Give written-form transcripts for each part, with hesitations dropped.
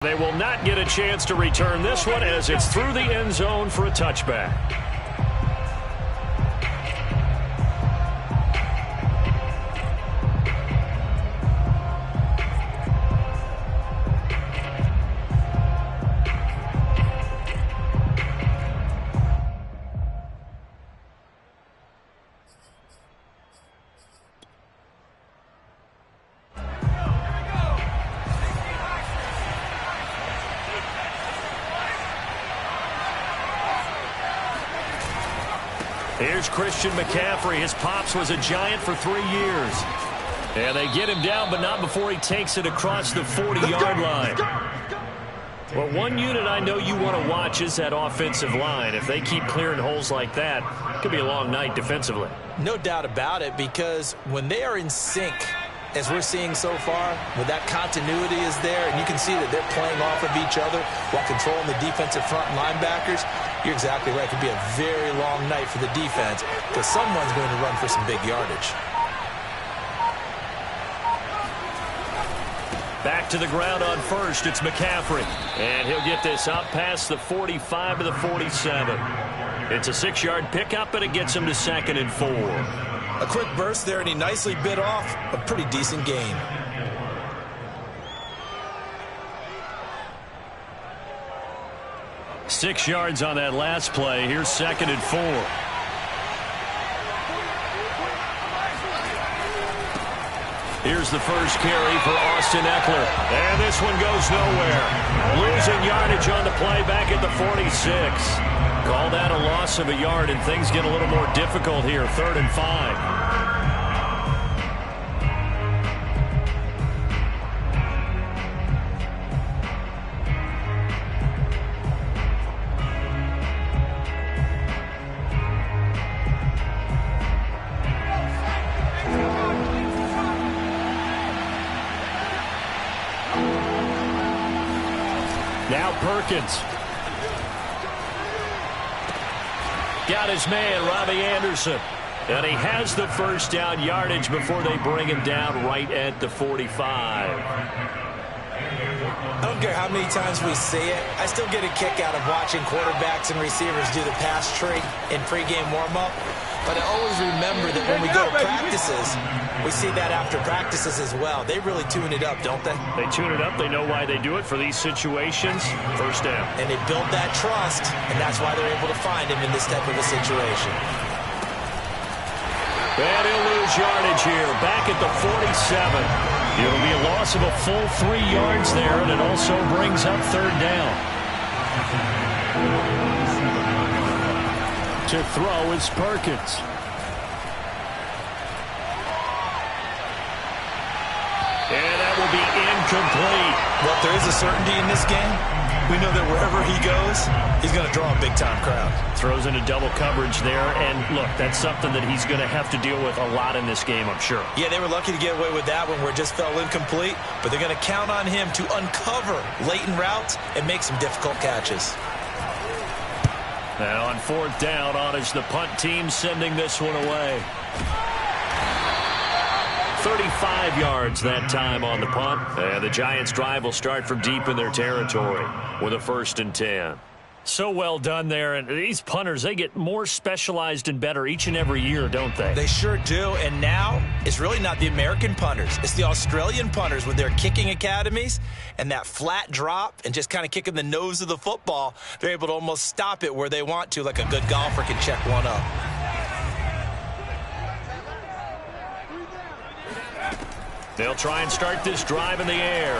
They will not get a chance to return this one as it's through the end zone for a touchback. Here's Christian McCaffrey. His pops was a Giant for 3 years. And they get him down, but not before he takes it across the 40-yard line. Well, one unit I know you want to watch is that offensive line. If they keep clearing holes like that, it could be a long night defensively. No doubt about it, because when they are in sync, as we're seeing so far, when that continuity is there, and you can see that they're playing off of each other while controlling the defensive front linebackers, you're exactly right. It could be a very long night for the defense because someone's going to run for some big yardage. Back to the ground on first. It's McCaffrey. And he'll get this up past the 45 to the 47. It's a 6-yard pickup, and it gets him to 2nd and 4. A quick burst there, and he nicely bit off a pretty decent gain. Six yards on that last play. Here's 2nd and 4. Here's the first carry for Austin Eckler. And this one goes nowhere. Losing yardage on the play back at the 46. Call that a loss of a yard, and things get a little more difficult here. 3rd and 5. Now Perkins. Got his man, Robbie Anderson. And he has the first down yardage before they bring him down right at the 45. I don't care how many times we see it. I still get a kick out of watching quarterbacks and receivers do the pass tree in pregame warm-up. But I always remember that when we go to practices, we see that after practices as well. They really tune it up, don't they? They tune it up. They know why they do it for these situations. First down. And they build that trust, and that's why they're able to find him in this type of a situation. And he'll lose yardage here. Back at the 47. It'll be a loss of a full 3 yards there, and it also brings up 3rd down. To throw is Perkins. And that will be incomplete. Well, if there is a certainty in this game, we know that wherever he goes, he's going to draw a big-time crowd. Throws into double coverage there, and look, that's something that he's going to have to deal with a lot in this game, I'm sure. Yeah, they were lucky to get away with that one where it just fell incomplete, but they're going to count on him to uncover latent routes and make some difficult catches. Now on 4th down, on is the punt team sending this one away. 35 yards that time on the punt. And the Giants' drive will start from deep in their territory with a 1st and 10. So well done there. And these punters, they get more specialized and better each and every year, don't they? They sure do. And now it's really not the American punters. It's the Australian punters with their kicking academies and that flat drop and just kind of kicking the nose of the football. They're able to almost stop it where they want to, like a good golfer can check one up. They'll try and start this drive in the air.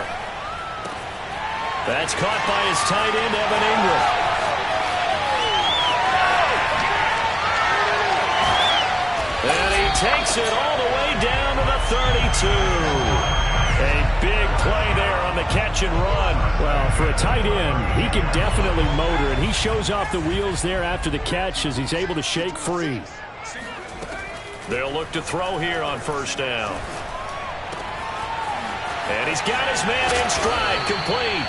That's caught by his tight end, Evan Ingram. And he takes it all the way down to the 32. A big play there on the catch and run. Well, for a tight end, he can definitely motor, and he shows off the wheels there after the catch as he's able to shake free. They'll look to throw here on 1st down. And he's got his man in stride, complete.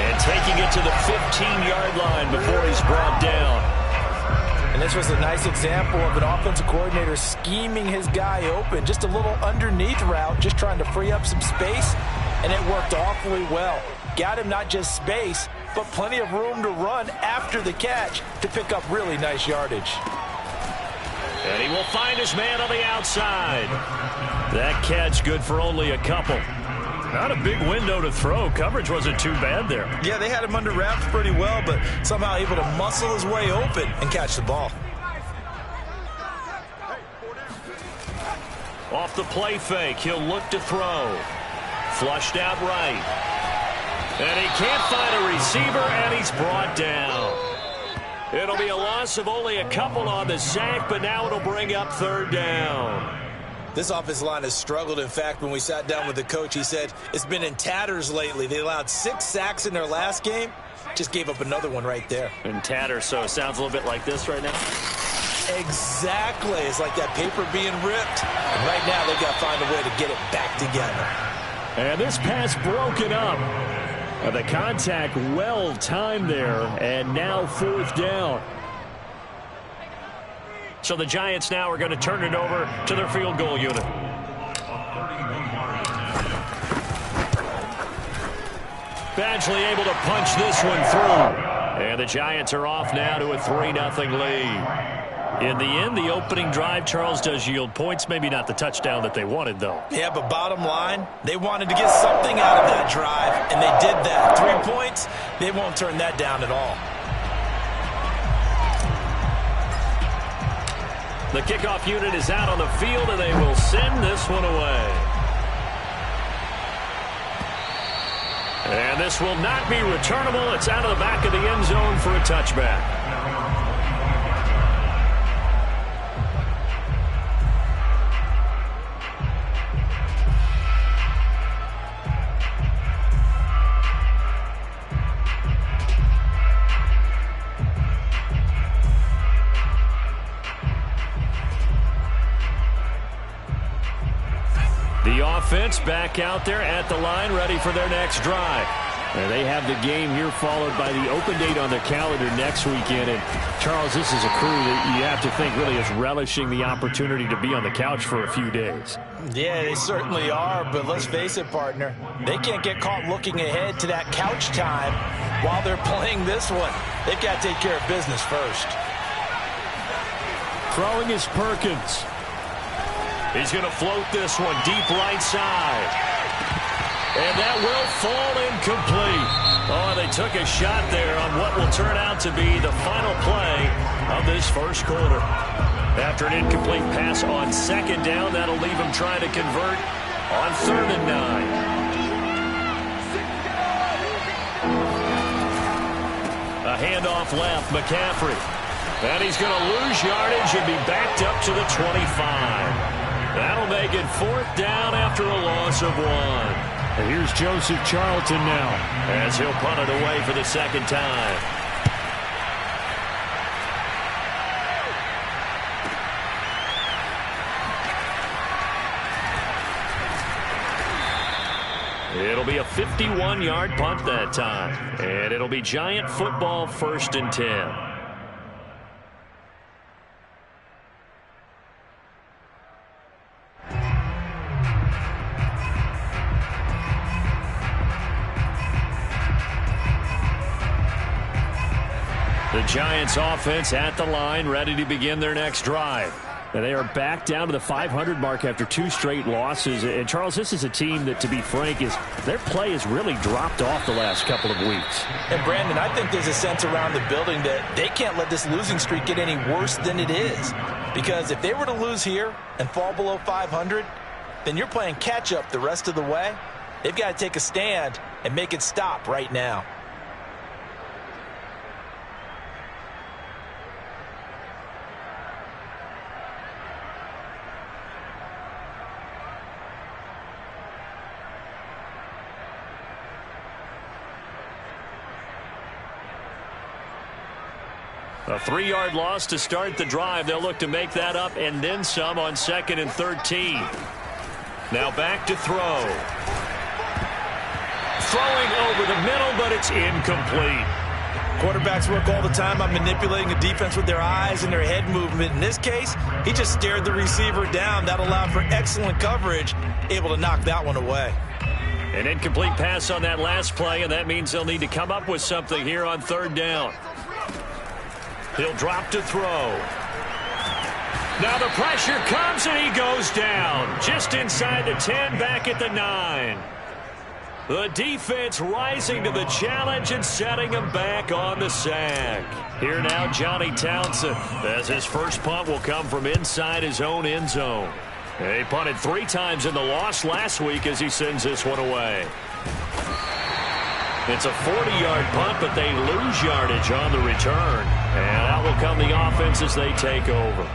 And taking it to the 15-yard line before he's brought down. And this was a nice example of an offensive coordinator scheming his guy open. Just a little underneath route, just trying to free up some space. and it worked awfully well. Got him not just space, but plenty of room to run after the catch to pick up really nice yardage. And he will find his man on the outside. That catch good for only a couple. Not a big window to throw. Coverage wasn't too bad there. Yeah, they had him under wraps pretty well, but somehow able to muscle his way open and catch the ball. Off the play fake, he'll look to throw. Flushed out right. And he can't find a receiver, and he's brought down. It'll be a loss of only a couple on the sack, but now it'll bring up third down. This offensive line has struggled. In fact, when we sat down with the coach, he said it's been in tatters lately. They allowed 6 sacks in their last game. Just gave up another one right there. In tatters, so it sounds a little bit like this right now. Exactly. It's like that paper being ripped. And right now, they've got to find a way to get it back together. And this pass broken up. The contact well timed there, and now fourth down. So the Giants now are going to turn it over to their field goal unit. Badgley able to punch this one through. And the Giants are off now to a 3-0 lead. In the end, the opening drive, Charles, does yield points. Maybe not the touchdown that they wanted, though. Yeah, but bottom line, they wanted to get something out of that drive, and they did that. 3 points, they won't turn that down at all. The kickoff unit is out on the field, and they will send this one away. And this will not be returnable. It's out of the back of the end zone for a touchback. The offense back out there at the line, ready for their next drive. And they have the game here followed by the open date on their calendar next weekend. And, Charles, this is a crew that you have to think really is relishing the opportunity to be on the couch for a few days. Yeah, they certainly are, but let's face it, partner. They can't get caught looking ahead to that couch time while they're playing this one. They've got to take care of business first. Throwing is Perkins. He's going to float this one deep right side. And that will fall incomplete. Oh, they took a shot there on what will turn out to be the final play of this first quarter. After an incomplete pass on second down, that'll leave him trying to convert on 3rd and 9. A handoff left, McCaffrey. And he's going to lose yardage and be backed up to the 25. That'll make it 4th down after a loss of 1. And here's Joseph Charlton now as he'll punt it away for the second time. It'll be a 51-yard punt that time. And it'll be Giant football 1st and 10. The Giants offense at the line, ready to begin their next drive. And they are back down to the 500 mark after 2 straight losses. And, Charles, this is a team that, to be frank, their play has really dropped off the last couple of weeks. And, Brandon, I think there's a sense around the building that they can't let this losing streak get any worse than it is. Because if they were to lose here and fall below 500, then you're playing catch-up the rest of the way. They've got to take a stand and make it stop right now. A 3-yard loss to start the drive. They'll look to make that up and then some on 2nd and 13. Now back to throw. Throwing over the middle, but it's incomplete. Quarterbacks work all the time on manipulating a defense with their eyes and their head movement. In this case, he just stared the receiver down. That allowed for excellent coverage, able to knock that one away. An incomplete pass on that last play, and that means they'll need to come up with something here on third down. He'll drop to throw. Now the pressure comes, and he goes down. Just inside the 10, back at the 9. The defense rising to the challenge and setting him back on the sack. Here now, Johnny Townsend, as his first punt will come from inside his own end zone. He punted 3 times in the loss last week as he sends this one away. It's a 40-yard punt, but they lose yardage on the return. And out will come the offense as they take over.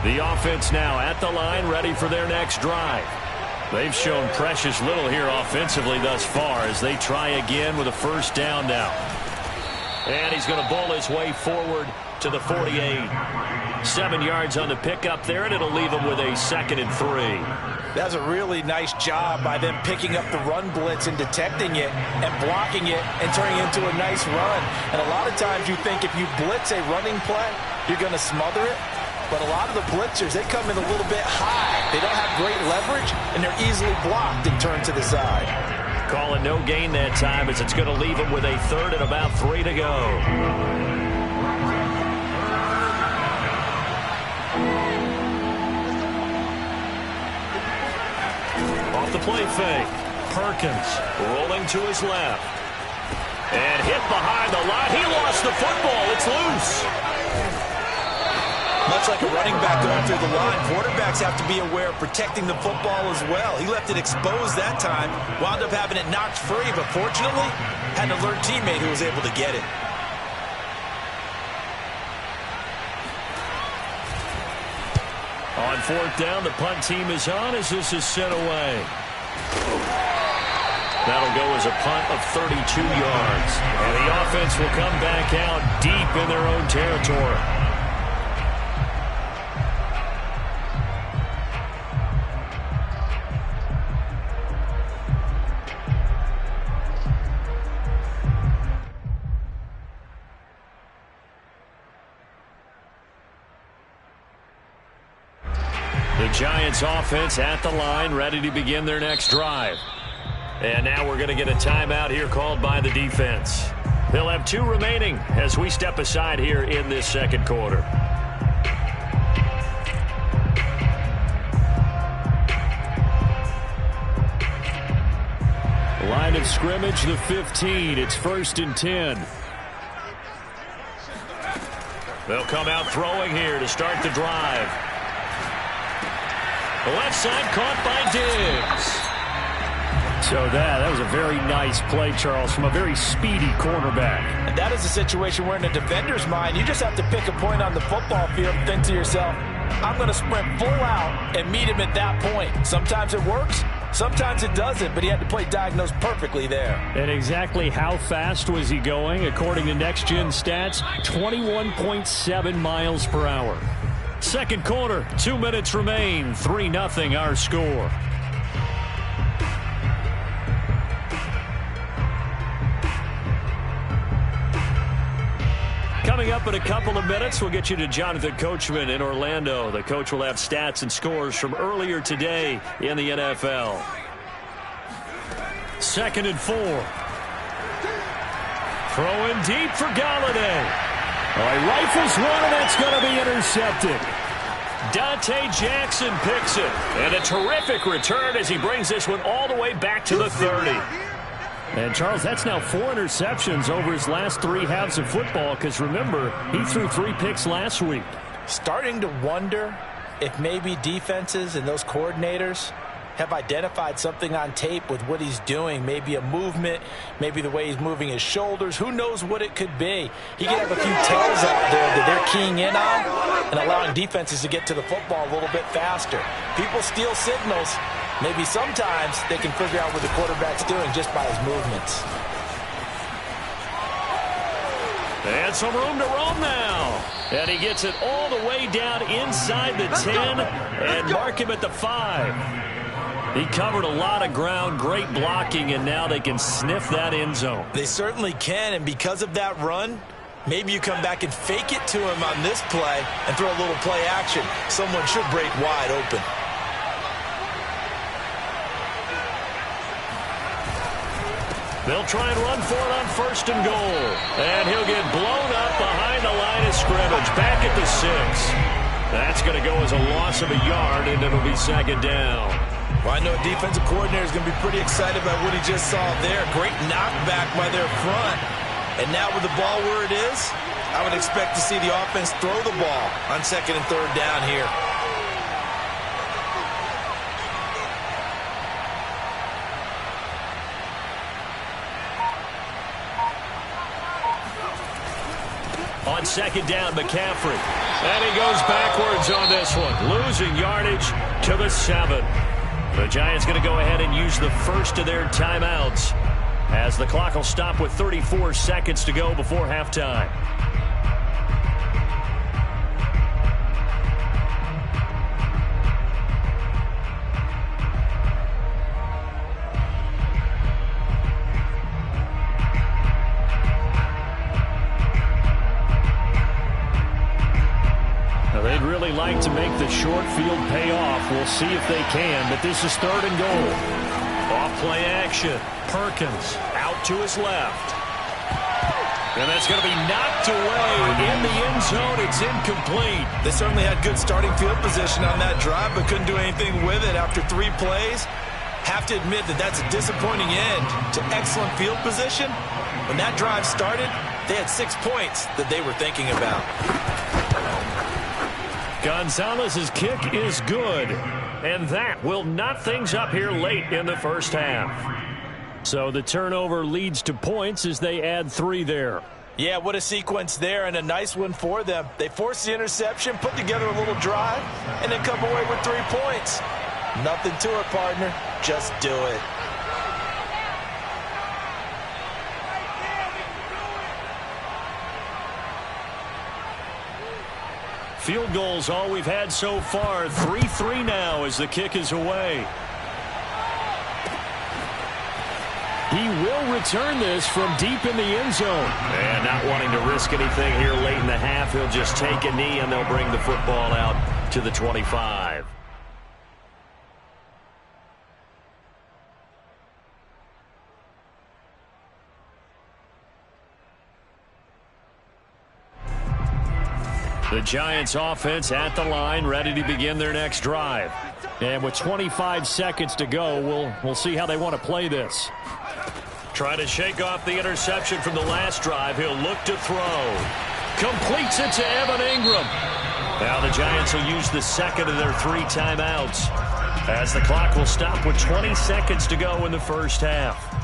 The offense now at the line, ready for their next drive. They've shown precious little here offensively thus far as they try again with a first down now. And he's going to bowl his way forward to the 48. 7 yards on the pickup there, and it'll leave him with a 2nd and 3. That's a really nice job by them picking up the run blitz and detecting it and blocking it and turning it into a nice run. And a lot of times you think if you blitz a running play, you're going to smother it. But a lot of the blitzers, they come in a little bit high. They don't have great leverage, and they're easily blocked and turned to the side. Calling no gain that time as it's going to leave him with a 3rd and about 3 to go. Off the play fake. Perkins rolling to his left. And hit behind the line. He lost the football. It's loose. Much like a running back going through the line, quarterbacks have to be aware of protecting the football as well. He left it exposed that time, wound up having it knocked free, but fortunately, had an alert teammate who was able to get it. On 4th down, the punt team is on as this is sent away. That'll go as a punt of 32 yards. And the offense will come back out deep in their own territory. The Giants offense at the line, ready to begin their next drive. And now we're going to get a timeout here called by the defense. They'll have 2 remaining as we step aside here in this second quarter. Line of scrimmage, the 15. It's 1st and 10. They'll come out throwing here to start the drive. The left side caught by Diggs. So that was a very nice play, Charles, from a very speedy cornerback. And that is a situation where in a defender's mind, you just have to pick a point on the football field and think to yourself, I'm going to sprint full out and meet him at that point. Sometimes it works, sometimes it doesn't, but he had to play diagnosed perfectly there. And exactly how fast was he going? According to Next Gen Stats, 21.7 miles per hour. Second quarter, 2 minutes remain, 3-0 our score. Coming up in a couple of minutes, we'll get you to Jonathan Coachman in Orlando. The coach will have stats and scores from earlier today in the NFL. 2nd and 4. Throwing deep for Galladay. He rifles one, and that's going to be intercepted. Dante Jackson picks it. And a terrific return as he brings this one all the way back to the 30. And, Charles, that's now 4 interceptions over his last 3 halves of football because, remember, he threw 3 picks last week. Starting to wonder if maybe defenses and those coordinators have identified something on tape with what he's doing. Maybe a movement, maybe the way he's moving his shoulders. Who knows what it could be? He could have a few tells out there that they're keying in on and allowing defenses to get to the football a little bit faster. People steal signals. Maybe sometimes they can figure out what the quarterback's doing just by his movements. And some room to roam now. And he gets it all the way down inside the 10 and mark him at the 5. He covered a lot of ground, great blocking, and now they can sniff that end zone. They certainly can, and because of that run, Maybe you come back and fake it to him on this play and throw a little play action. Someone should break wide open. They'll try and run for it on 1st and goal. And he'll get blown up behind the line of scrimmage. Back at the 6. That's going to go as a loss of a yard, and it'll be 2nd down. Well, I know a defensive coordinator is going to be pretty excited about what he just saw there. Great knockback by their front. And now with the ball where it is, I would expect to see the offense throw the ball on 2nd and 3rd down here. On 2nd down, McCaffrey. And he goes backwards on this one, losing yardage to the 7. The Giants going to go ahead and use the first of their timeouts as the clock will stop with 34 seconds to go before halftime. They'd really like to make the short field pay off. We'll see if they can, but this is 3rd and goal. Off play action. Perkins out to his left. And that's going to be knocked away in the end zone. It's incomplete. They certainly had good starting field position on that drive, but couldn't do anything with it after 3 plays. Have to admit that that's a disappointing end to excellent field position. When that drive started, they had 6 points that they were thinking about. Gonzalez's kick is good, and that will knot things up here late in the first half. So the turnover leads to points as they add 3 there. Yeah, what a sequence there, and a nice one for them. They forced the interception, put together a little drive, and then come away with 3 points. Nothing to it, partner. Just do it. Field goals all we've had so far. 3-3 now as the kick is away. He will return this from deep in the end zone. And not wanting to risk anything here late in the half, he'll just take a knee and they'll bring the football out to the 25. The Giants offense at the line, ready to begin their next drive. And with 25 seconds to go, we'll see how they want to play this. Trying to shake off the interception from the last drive. He'll look to throw. Completes it to Evan Ingram. Now the Giants will use the second of their 3 timeouts as the clock will stop with 20 seconds to go in the first half.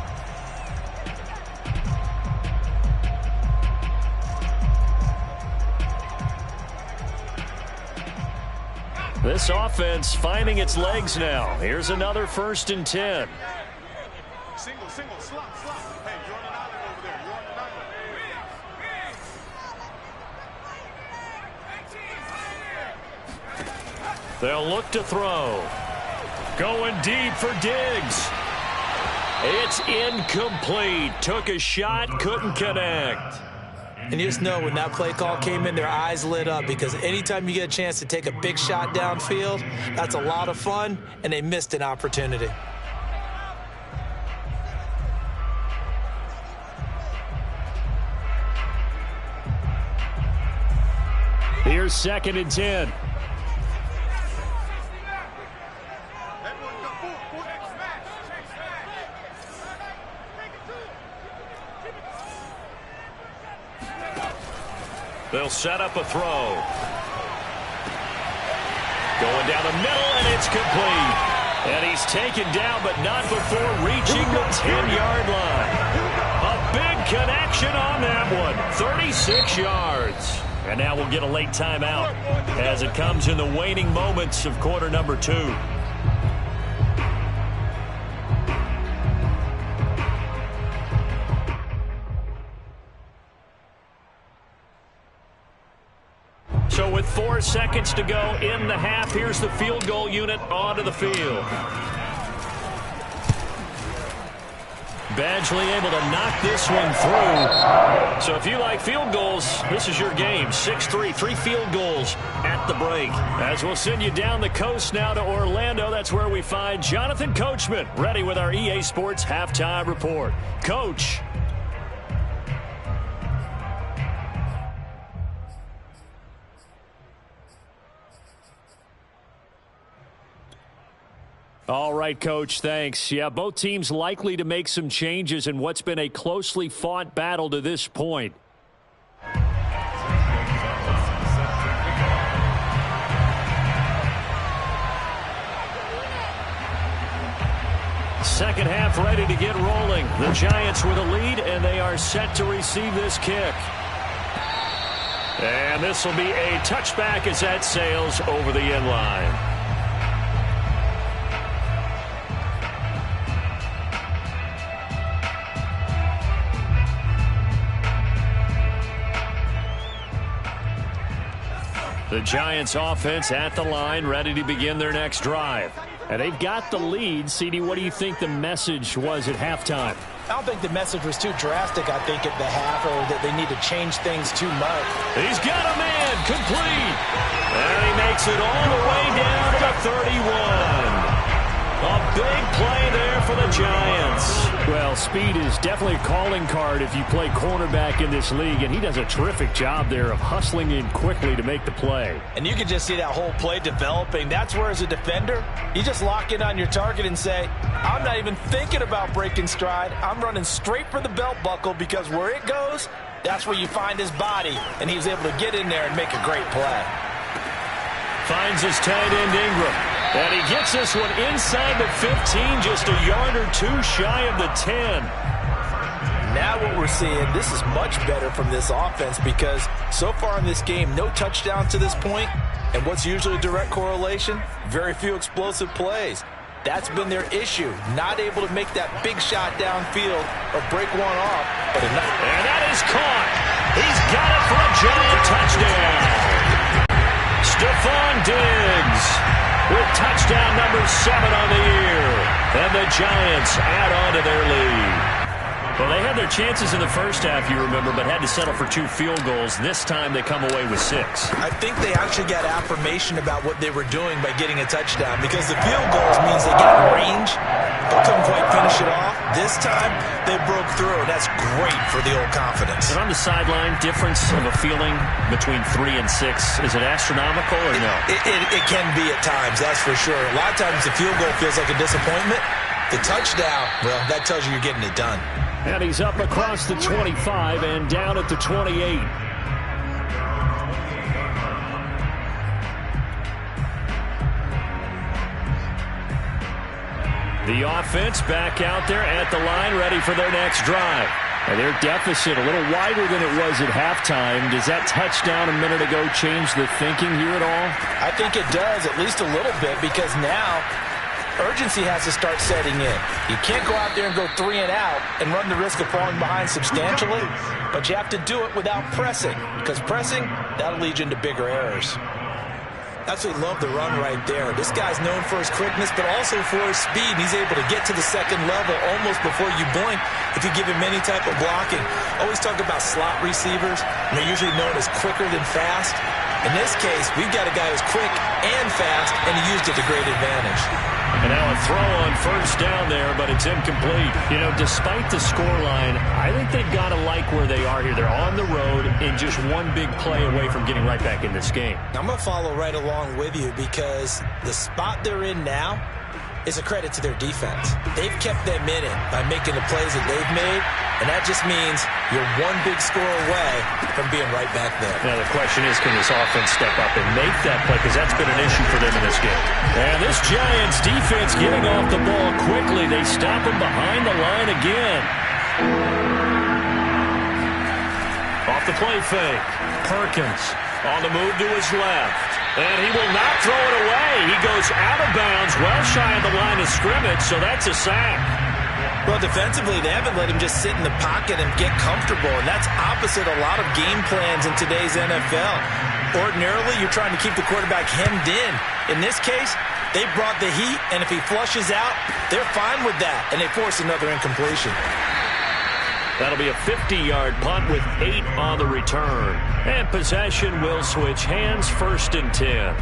This offense finding its legs now. Here's another 1st and 10. Single, slot. Hey, you're on an island over there. You're on an island. They'll look to throw. Going deep for Diggs. It's incomplete. Took a shot, couldn't connect. And you just know when that play call came in, their eyes lit up, because anytime you get a chance to take a big shot downfield, that's a lot of fun, and they missed an opportunity. Here's 2nd and 10. They'll set up a throw. Going down the middle, and it's complete. And he's taken down, but not before reaching the 10-yard line. A big connection on that one. 36 yards. And now we'll get a late timeout as it comes in the waning moments of quarter number 2. So with 4 seconds to go in the half, here's the field goal unit onto the field. Badgley able to knock this one through. So if you like field goals, this is your game. 6-3, 3 field goals at the break. As we'll send you down the coast now to Orlando, that's where we find Jonathan Coachman ready with our EA Sports Halftime Report. Coach. All right, Coach, thanks. Yeah, both teams likely to make some changes in what's been a closely fought battle to this point. Second half ready to get rolling. The Giants with a lead, and they are set to receive this kick. And this will be a touchback as that sails over the end line. The Giants offense at the line, ready to begin their next drive. And they've got the lead. CD, what do you think the message was at halftime? I don't think the message was too drastic, I think, at the half, or that they need to change things too much. He's got a man, complete. And he makes it all the way down to the 31. A big play there for the Giants. Well, speed is definitely a calling card if you play cornerback in this league, and he does a terrific job there of hustling in quickly to make the play. And you can just see that whole play developing. That's where, as a defender, you just lock in on your target and say, I'm not even thinking about breaking stride. I'm running straight for the belt buckle, because where it goes, that's where you find his body, and he was able to get in there and make a great play. Finds his tight end Ingram. And he gets this one inside the 15, just a yard or two shy of the 10. Now what we're seeing, this is much better from this offense, because so far in this game, no touchdowns to this point. And what's usually a direct correlation? Very few explosive plays. That's been their issue, not able to make that big shot downfield or break one off. But enough. And that is caught. He's got it for a Giant touchdown. Stephon Diggs with touchdown number 7 on the year. And the Giants add on to their lead. Well, they had their chances in the first half, you remember, but had to settle for 2 field goals. This time they come away with 6. I think they actually got affirmation about what they were doing by getting a touchdown, because the field goals means they got range, but couldn't quite finish it off. This time they broke through, and that's great for the old confidence. And on the sideline, difference of a feeling between 3 and 6, is it astronomical or no? It can be at times, that's for sure. A lot of times the field goal feels like a disappointment. The touchdown, well, that tells you you're getting it done. And he's up across the 25 and down at the 28. The offense back out there at the line, ready for their next drive. And their deficit a little wider than it was at halftime. Does that touchdown a minute ago change the thinking here at all? I think it does, at least a little bit, because now urgency has to start setting in. You can't go out there and go 3 and out and run the risk of falling behind substantially, but you have to do it without pressing, because pressing, that'll lead you into bigger errors. Absolutely love the run right there. This guy's known for his quickness, but also for his speed. He's able to get to the second level almost before you blink if you give him any type of blocking. Always talk about slot receivers, and they're usually known as quicker than fast. In this case, we've got a guy who's quick and fast, and he used it to great advantage. And now a throw on first down there, but it's incomplete. You know, despite the scoreline, I think they've got to like where they are here. They're on the road and just one big play away from getting right back in this game. I'm going to follow right along with you, because the spot they're in now is a credit to their defense. They've kept them in it by making the plays that they've made, and that just means you're one big score away from being right back there. Now the question is, can this offense step up and make that play, because that's been an issue for them in this game. And this Giants defense getting off the ball quickly. They stop him behind the line again. Off the play fake. Perkins on the move to his left. And he will not throw it away. He goes out of bounds, well shy of the line of scrimmage, so that's a sack. Well, defensively, they haven't let him just sit in the pocket and get comfortable, and that's opposite a lot of game plans in today's NFL. Ordinarily, you're trying to keep the quarterback hemmed in. In this case, They brought the heat, and if he flushes out, they're fine with that, and they force another incompletion. That'll be a 50-yard punt with 8 on the return. And possession will switch hands, 1st and 10.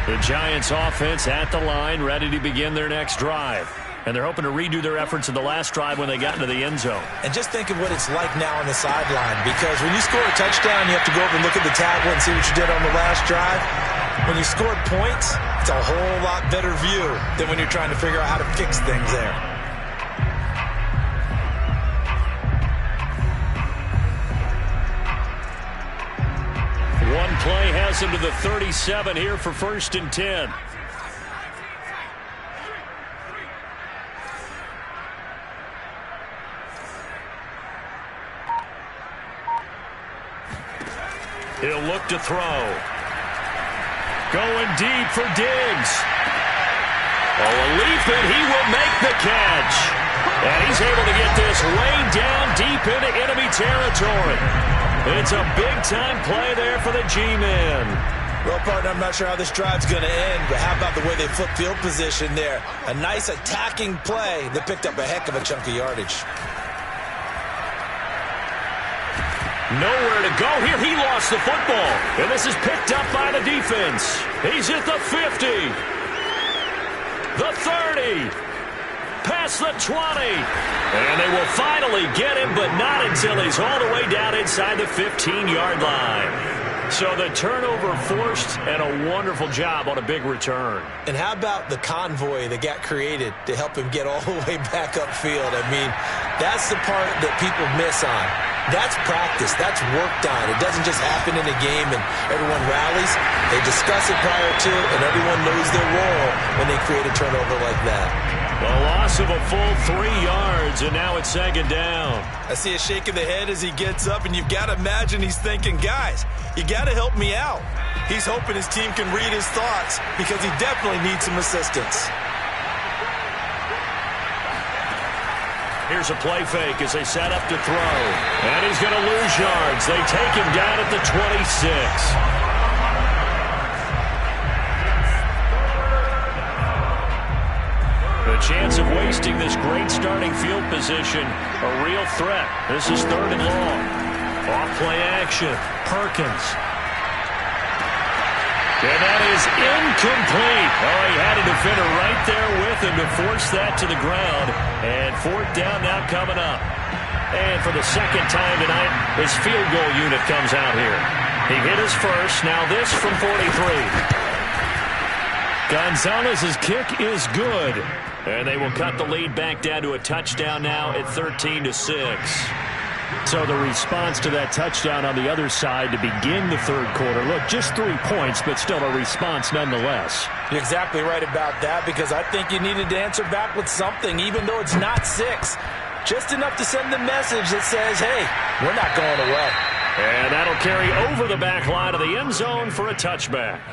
The Giants offense at the line, ready to begin their next drive. And they're hoping to redo their efforts in the last drive when they got into the end zone. And just think of what it's like now on the sideline, because when you score a touchdown, you have to go over and look at the tablet and see what you did on the last drive. When you scored points, it's a whole lot better view than when you're trying to figure out how to fix things there. One play has him to the 37 here for 1st and 10. He'll look to throw. Going deep for Diggs. Oh, a leap, and he will make the catch. And he's able to get this way down deep into enemy territory. It's a big-time play there for the G-men. Well, partner, I'm not sure how this drive's going to end, but how about the way they flip field position there? A nice attacking play that picked up a heck of a chunk of yardage. Nowhere to go here. He lost the football. And this is picked up by the defense. He's at the 50. The 30. Past the 20. And they will finally get him, but not until he's all the way down inside the 15-yard line. So the turnover forced, and a wonderful job on a big return. And how about the convoy that got created to help him get all the way back upfield? I mean, that's the part that people miss on. That's practice. That's worked on. It doesn't just happen in a game and everyone rallies. They discuss it prior to, and everyone knows their role when they create a turnover like that. A loss of a full 3 yards, and now it's 2nd down. I see a shake of the head as he gets up, and you've got to imagine he's thinking, guys, you got to help me out. He's hoping his team can read his thoughts because he definitely needs some assistance. Here's a play fake as they set up to throw. And he's going to lose yards. They take him down at the 26. The chance of wasting this great starting field position, a real threat. This is 3rd and long. Off play action. Perkins. And that is incomplete. Oh, he had a defender right there with him to force that to the ground. And 4th down now coming up. And for the 2nd time tonight, his field goal unit comes out here. He hit his first. Now this from 43. Gonzalez's kick is good. And they will cut the lead back down to a touchdown now at 13-6. So the response to that touchdown on the other side to begin the 3rd quarter. Look, just 3 points, but still a response nonetheless. You're exactly right about that, because I think you needed to answer back with something, even though it's not 6. Just enough to send the message that says, hey, we're not going away. And that'll carry over the back line of the end zone for a touchback.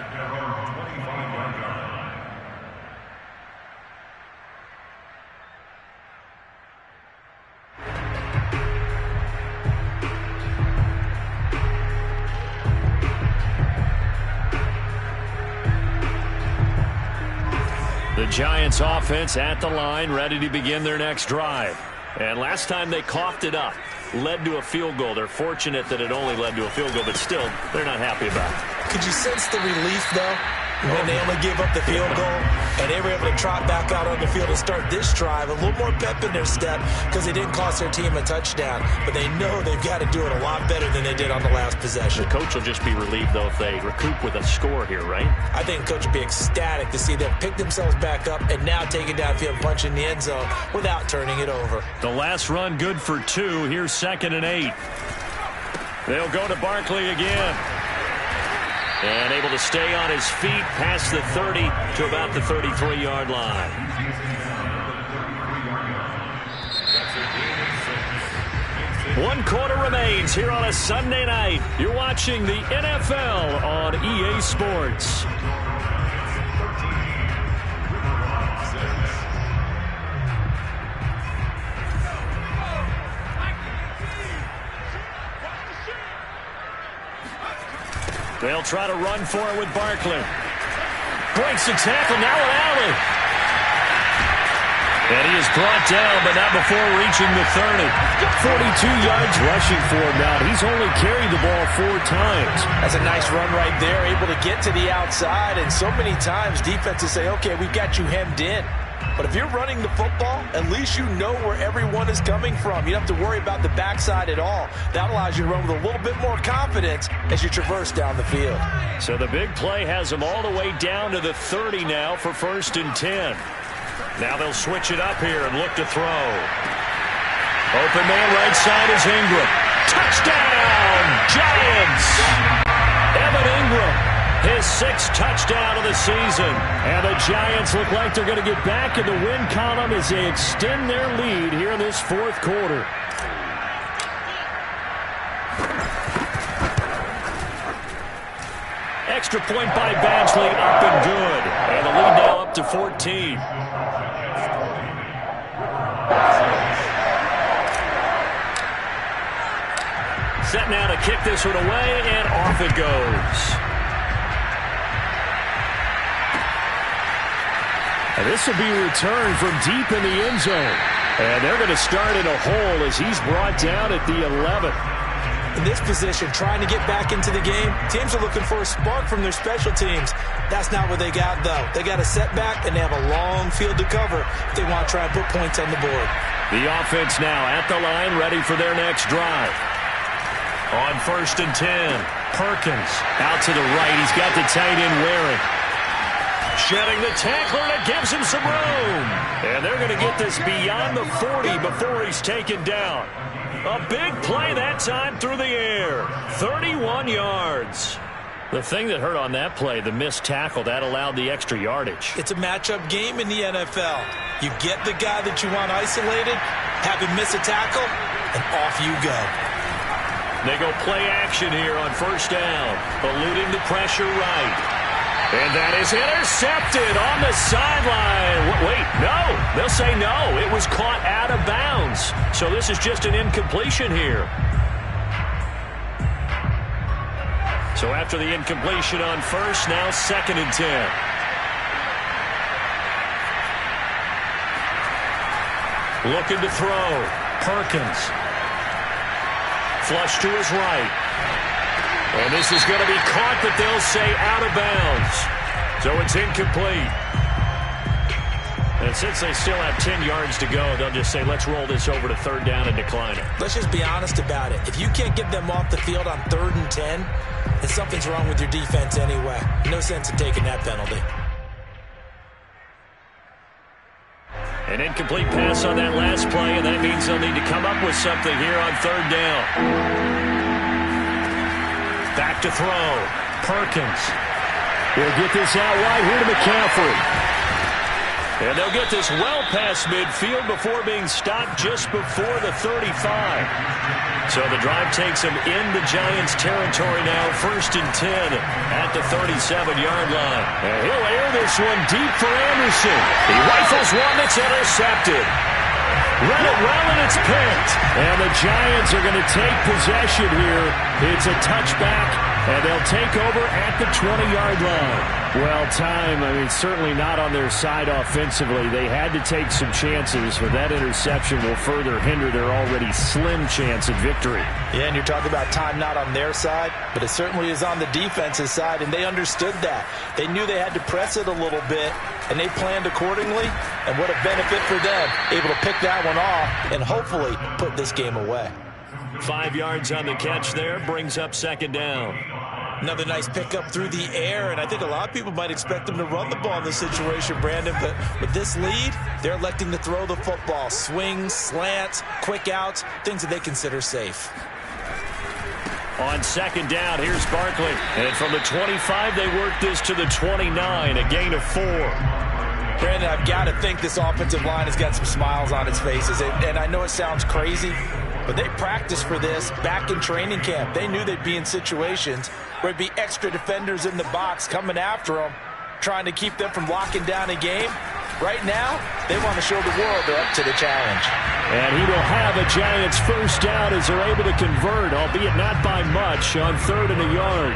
The Giants offense at the line, ready to begin their next drive. And last time they coughed it up, led to a field goal. They're fortunate that it only led to a field goal, but still, they're not happy about it. Could you sense the relief, though, when they only gave up the field goal and they were able to trot back out on the field and start this drive? A little more pep in their step because they didn't cost their team a touchdown, but they know they've got to do it a lot better than they did on the last possession. The coach will just be relieved, though, if they recoup with a score here, right? I think the coach will be ecstatic to see them pick themselves back up and now take it downfield, punch in the end zone without turning it over. The last run good for 2. Here's 2nd and 8. They'll go to Barkley again. And able to stay on his feet past the 30 to about the 33-yard line. One quarter remains here on a Sunday night. You're watching the NFL on EA Sports. They'll try to run for it with Barkley. Breaks the tackle, now an alley. And he is brought down, but not before reaching the 30. 42 yards rushing for him now. He's only carried the ball 4 times. That's a nice run right there, able to get to the outside. And so many times defenses say, okay, we've got you hemmed in. But if you're running the football, at least you know where everyone is coming from. You don't have to worry about the backside at all. That allows you to run with a little bit more confidence as you traverse down the field. So the big play has them all the way down to the 30 now for 1st and 10. Now they'll switch it up here and look to throw. Open man right side is Ingram. Touchdown, Giants! Evan Ingram. His 6th touchdown of the season. And the Giants look like they're going to get back in the win column as they extend their lead here in this 4th quarter. Extra point by Badgley, up and good. And the lead now up to 14. Set now to kick this one away, and off it goes. And this will be returned from deep in the end zone. And they're going to start in a hole as he's brought down at the 11. In this position, trying to get back into the game, teams are looking for a spark from their special teams. That's not what they got, though. They got a setback, and they have a long field to cover if they want to try and put points on the board. The offense now at the line, ready for their next drive. On 1st and 10, Perkins out to the right. He's got the tight end wearing. Shedding the tackler, and it gives him some room. And they're going to get this beyond the 40 before he's taken down. A big play that time through the air. 31 yards. The thing that hurt on that play, the missed tackle, that allowed the extra yardage. It's a matchup game in the NFL. You get the guy that you want isolated, have him miss a tackle, and off you go. They go play action here on 1st down, eluding the pressure right. And that is intercepted on the sideline. Wait, no. They'll say no. It was caught out of bounds. So this is just an incompletion here. So after the incompletion on 1st, now 2nd and 10. Looking to throw. Perkins. Flush to his right. And this is going to be caught, but they'll say out of bounds. So it's incomplete. And since they still have 10 yards to go, they'll just say, let's roll this over to 3rd down and decline it. Let's just be honest about it. If you can't get them off the field on 3rd and 10, then something's wrong with your defense anyway. No sense in taking that penalty. An incomplete pass on that last play, and that means they'll need to come up with something here on 3rd down. Back to throw. Perkins. They'll get this out wide here to McCaffrey. And they'll get this well past midfield before being stopped just before the 35. So the drive takes them in the Giants' territory now. 1st and 10 at the 37-yard line. And he'll air this one deep for Anderson. He rifles one that's intercepted. Run it well, and it's picked. And the Giants are going to take possession here. It's a touchback, and they'll take over at the 20-yard line. Well, time, certainly not on their side offensively. They had to take some chances, but that interception will further hinder their already slim chance at victory. Yeah, and you're talking about time not on their side, but it certainly is on the defense's side, and they understood that. They knew they had to press it a little bit, and they planned accordingly, and what a benefit for them, able to pick that one off and hopefully put this game away. 5 yards on the catch there, brings up 2nd down. Another nice pickup through the air, and I think a lot of people might expect them to run the ball in this situation, Brandon, but with this lead, they're electing to throw the football. Swings, slants, quick outs, things that they consider safe. On 2nd down, here's Barkley. And from the 25, they work this to the 29, a gain of 4. Brandon, I've got to think this offensive line has got some smiles on its faces, and I know it sounds crazy, but they practiced for this back in training camp. They knew they'd be in situations where it'd be extra defenders in the box coming after them, trying to keep them from locking down a game. Right now, they want to show the world they're up to the challenge. And he will have a Giants 1st down as they're able to convert, albeit not by much, on 3rd and a yard.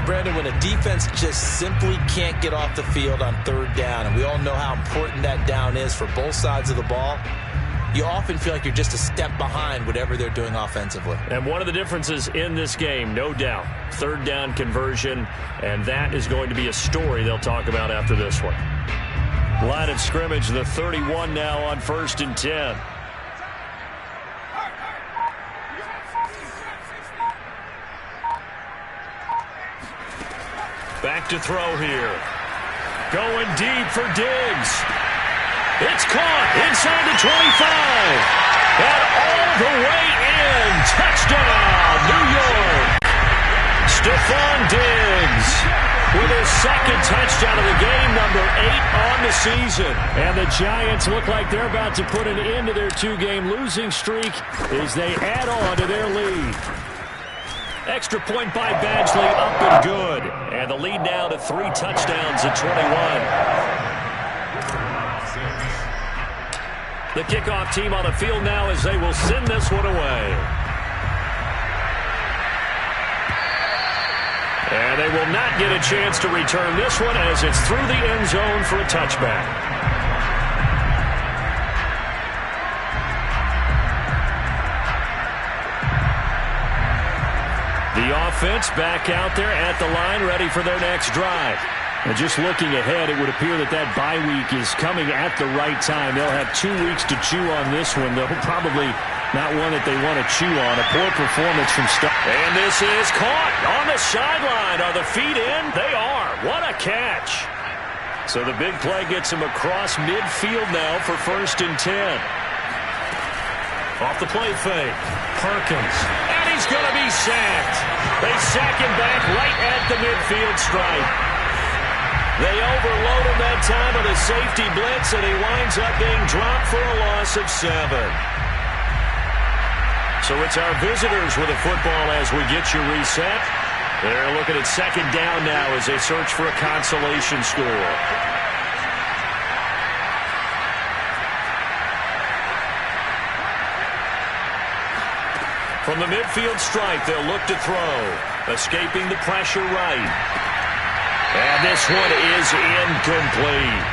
Brandon, when a defense just simply can't get off the field on third down, and we all know how important that down is for both sides of the ball, you often feel like you're just a step behind whatever they're doing offensively. And one of the differences in this game, no doubt, third down conversion, and that is going to be a story they'll talk about after this one. Line of scrimmage, the 31 now on 1st and 10. Back to throw here. Going deep for Diggs. It's caught inside the 25. And all the way in. Touchdown, New York. Stephon Diggs with his second touchdown of the game, number 8 on the season. And the Giants look like they're about to put an end to their 2-game losing streak as they add on to their lead. Extra point by Badgley, up and good. And the lead now to 3 touchdowns at 21. The kickoff team on the field now as they will send this one away. And they will not get a chance to return this one as it's through the end zone for a touchback. The offense back out there at the line, ready for their next drive. And just looking ahead, it would appear that that bye week is coming at the right time. They'll have 2 weeks to chew on this one, though probably not one that they want to chew on. A poor performance from start. And this is caught on the sideline. Are the feet in? They are. What a catch. So the big play gets him across midfield now for 1st and 10. Off the play fake. Perkins. And he's going to be sacked. They sack him back right at the midfield stripe. They overload him that time with a safety blitz, and he winds up being dropped for a loss of 7. So it's our visitors with the football as we get you reset. They're looking at 2nd down now as they search for a consolation score. From the midfield stripe, they'll look to throw. Escaping the pressure right. And this one is incomplete.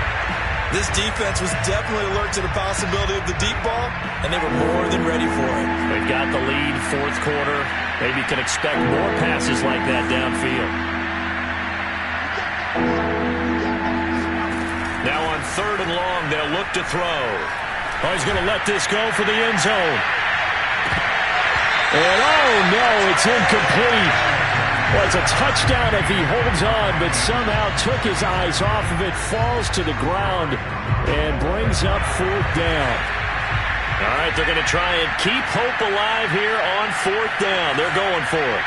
This defense was definitely alert to the possibility of the deep ball, and they were more than ready for it. They've got the lead, 4th quarter. Maybe can expect more passes like that downfield. Now on 3rd and long, they'll look to throw. Oh, he's going to let this go for the end zone. And oh no, it's incomplete. Well, it's a touchdown if he holds on, but somehow took his eyes off of it, falls to the ground, and brings up 4th down. All right, they're going to try and keep hope alive here on 4th down. They're going for it.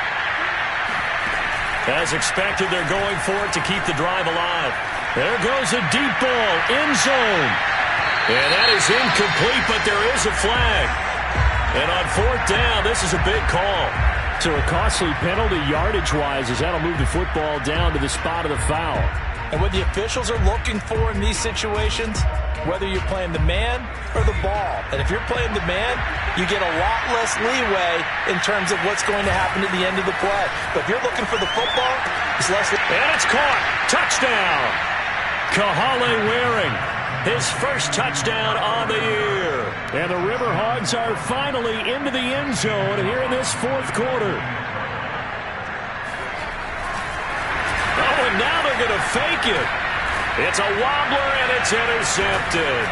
As expected, they're going for it to keep the drive alive. There goes a deep ball, end zone. And that is incomplete, but there is a flag. And on 4th down, this is a big call. So a costly penalty yardage-wise as that'll move the football down to the spot of the foul. And what the officials are looking for in these situations, whether you're playing the man or the ball. And if you're playing the man, you get a lot less leeway in terms of what's going to happen at the end of the play. But if you're looking for the football, it's less. And it's caught. Touchdown. Kahale Waring. His first touchdown on the year. And the River Hogs are finally into the end zone here in this 4th quarter. Oh, and now they're going to fake it. It's a wobbler, and it's intercepted.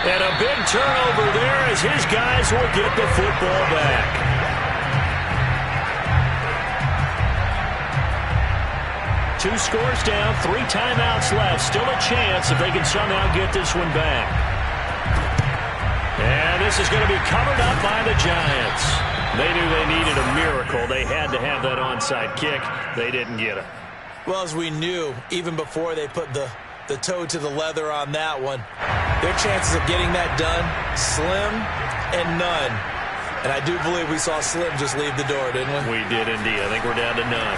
And a big turnover there as his guys will get the football back. 2 scores down, 3 timeouts left. Still a chance if they can somehow get this one back. And this is going to be covered up by the Giants. They knew they needed a miracle. They had to have that onside kick. They didn't get it. Well, as we knew, even before they put the toe to the leather on that one, their chances of getting that done, slim and none. And I do believe we saw Slim just leave the door, didn't we? We did indeed. I think we're down to none.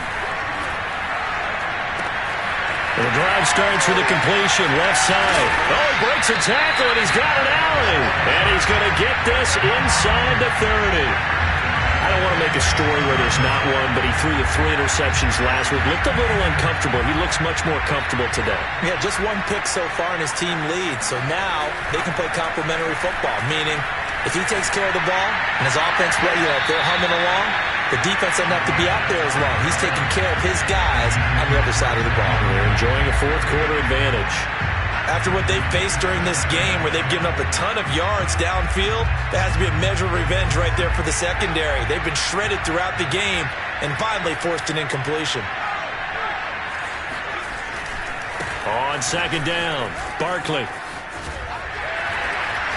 The drive starts with a completion, left side. Oh, he breaks a tackle, and he's got an alley. And he's going to get this inside the 30. I don't want to make a story where there's not one, but he threw the 3 interceptions last week. Looked a little uncomfortable. He looks much more comfortable today. Yeah, just 1 pick so far in his team lead. So now they can play complementary football, meaning if he takes care of the ball and his offense, if they're humming along, the defense doesn't have to be out there as long. He's taking care of his guys on the other side of the ball. They're enjoying a fourth quarter advantage. After what they've faced during this game where they've given up a ton of yards downfield, there has to be a measure of revenge right there for the secondary. They've been shredded throughout the game and finally forced an incompletion. On second down, Barkley.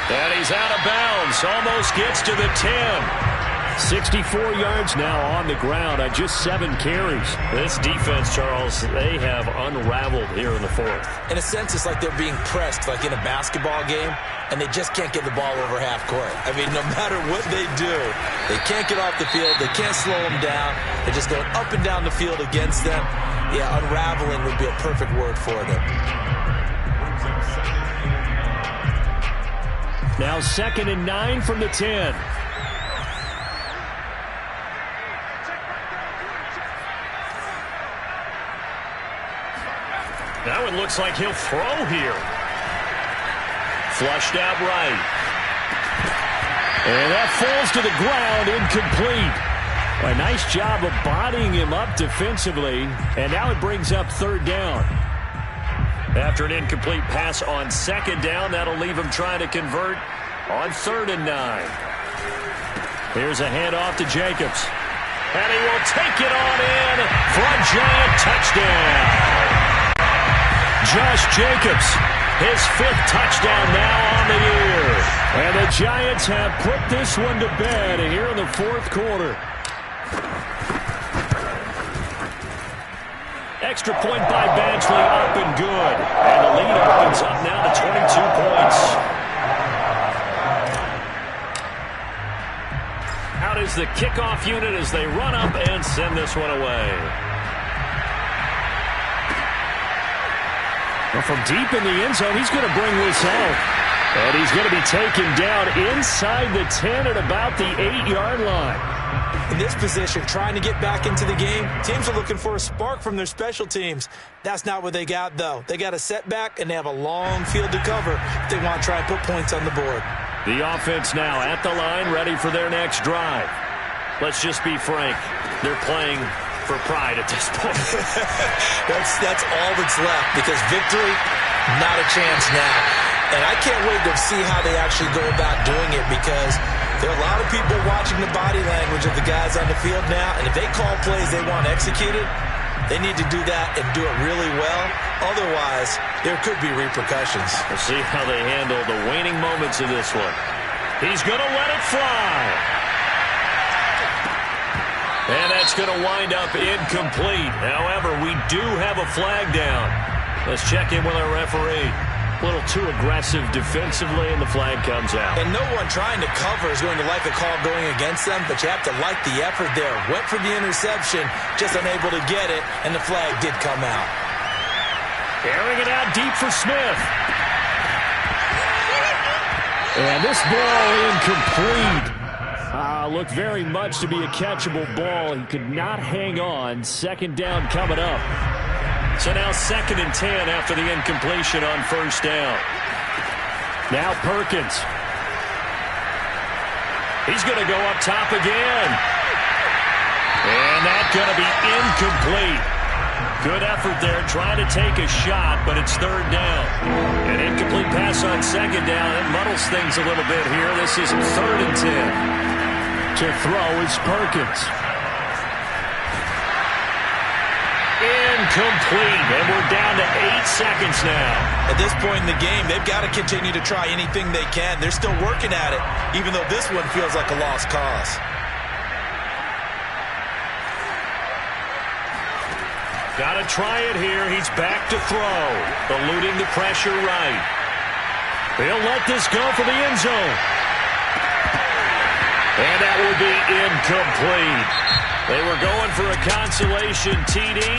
And he's out of bounds. Almost gets to the 10. 64 yards now on the ground on just 7 carries. This defense, Charles, they have unraveled here in the fourth. In a sense, it's like they're being pressed, like in a basketball game, and they just can't get the ball over half court. I mean, no matter what they do, they can't get off the field. They can't slow them down. They're just going up and down the field against them. Yeah, unraveling would be a perfect word for them. Now 2nd and 9 from the 10. Now it looks like he'll throw here. Flushed out right. And that falls to the ground, incomplete. A nice job of bodying him up defensively. And now it brings up 3rd down. After an incomplete pass on 2nd down, that'll leave him trying to convert on 3rd and 9. Here's a handoff to Jacobs. And he will take it on in for a giant touchdown. Josh Jacobs, his 5th touchdown now on the year. And the Giants have put this one to bed here in the 4th quarter. Extra point by Badgley, up and good. And the lead opens up now to 22 points. Out is the kickoff unit as they run up and send this one away. Well, from deep in the end zone, he's going to bring this home. And he's going to be taken down inside the 10 at about the 8-yard line. In this position, trying to get back into the game, teams are looking for a spark from their special teams. That's not what they got, though. They got a setback, and they have a long field to cover if they want to try and put points on the board. The offense now at the line, ready for their next drive. Let's just be frank. They're playing for pride at this point. that's all that's left, because victory, not a chance now. And I can't wait to see how they actually go about doing it, because there are a lot of people watching the body language of the guys on the field now, and if they call plays they want executed, they need to do that and do it really well. Otherwise, there could be repercussions. We'll see how they handle the waning moments of this one. He's going to let it fly. And that's going to wind up incomplete. However, we do have a flag down. Let's check in with our referee. A little too aggressive defensively, and the flag comes out. And no one trying to cover is going to like a call going against them, but you have to like the effort there. Went for the interception, just unable to get it, and the flag did come out. Airing it out deep for Smith. And this ball incomplete. Looked very much to be a catchable ball. He could not hang on. 2nd down coming up. So now 2nd and 10 after the incompletion on 1st down. Now Perkins. He's going to go up top again. And that's going to be incomplete. Good effort there trying to take a shot, but it's 3rd down. An incomplete pass on 2nd down. It muddles things a little bit here. This is 3rd and 10. To throw is Perkins. Incomplete, and we're down to 8 seconds now. At this point in the game, they've got to continue to try anything they can. They're still working at it, even though this one feels like a lost cause. Got to try it here. He's back to throw. Eluding the pressure right. They'll let this go for the end zone. And that will be incomplete. They were going for a consolation TD.